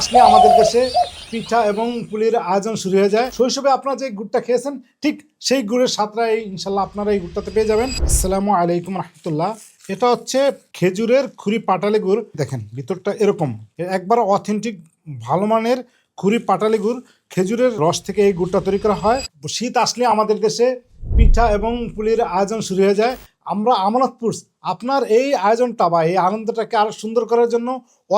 আসলে আমাদের দেশে পিঠা এবং পুলির আয়োজন শুরু হয়ে যায়। শৈশবে আপনারা যে গুড়টা খেয়েছেন ঠিক সেই গুড়ের স্বাদটা ইনশাল্লাহ আপনারা এই গুড়টাতে পেয়ে যাবেন। আসসালামু আলাইকুম রহমতুল্লাহ। এটা হচ্ছে খেজুরের খুরি পাটালি গুড়। দেখেন ভিতরটা এরকম, একবার অথেন্টিক ভালো মানের খুরি পাটালি গুড়। খেজুরের রস থেকে এই গুড়টা তৈরি করা হয়। শীত আসলে আমাদের দেশে পিঠা এবং পুলির আয়োজন শুরু হয়ে যায়। আমরা আমানতপুর আপনার এই আয়োজনটা বা এই আনন্দটাকে আরো সুন্দর করার জন্য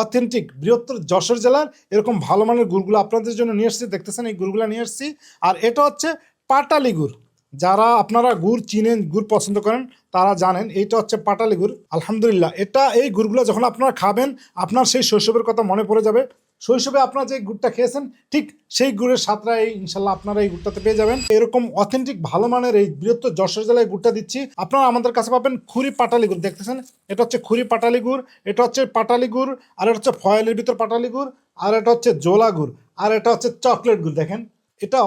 অথেন্টিক বৃহত্তর যশোর জেলার এরকম ভালো মানের গুড়গুলো আপনাদের জন্য নিয়ে এসেছি। দেখতেছেন এই গুড়গুলো নিয়ে এসেছি। আর এটা হচ্ছে পাটালি গুড়। যারা আপনারা গুড় চিনেন, গুড় পছন্দ করেন, তারা জানেন এইটা হচ্ছে পাটালি গুড়। আলহামদুলিল্লাহ, এই গুড়গুলো যখন আপনারা খাবেন আপনার সেই শৈশবের কথা মনে পড়ে যাবে। শৈশবে আপনারা যে গুড়টা খেয়েছেন ঠিক সেই গুড়ের স্বাদটা ইনশাল্লাহ আপনারা এই গুড়টাতে পেয়ে যাবেন। এরকম অথেন্টিক ভালো মানের এই বৃহত্তর যশোর জেলায় গুড়টা দিচ্ছি। আপনারা আমাদের কাছে পাবেন খুরি পাটালি গুড়। দেখতেছেন এটা হচ্ছে খুরি পাটালি গুড়, এটা হচ্ছে পাটালি গুড়, আর এটা হচ্ছে ফয়েলের ভিতর পাটালি গুড়, আর এটা হচ্ছে জোলা গুড়, আর এটা হচ্ছে চকলেট গুড়। দেখেন এটা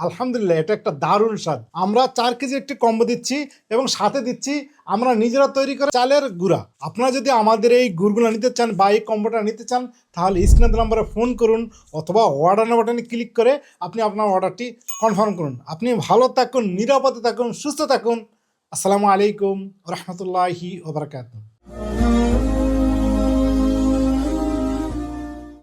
আলহামদুলিল্লাহ, এটা একটা দারুণ স্বাদ। আমরা 4 কেজি একটি কম্বো দিচ্ছি এবং সাথে দিচ্ছি আমরা নিজেরা তৈরি করে চালের গুঁড়া। আপনারা যদি আমাদের এই গুড়গুলো নিতে চান বা এই কম্বোটা নিতে চান তাহলে স্ক্রিনের নাম্বারে ফোন করুন অথবা অর্ডার বাটনে ক্লিক করে আপনি আপনার অর্ডারটি কনফার্ম করুন। আপনি ভালো থাকুন, নিরাপদে থাকুন, সুস্থ থাকুন। আসসালামু আলাইকুম রহমতুল্লাহি ওয়া বারাকাতুহু।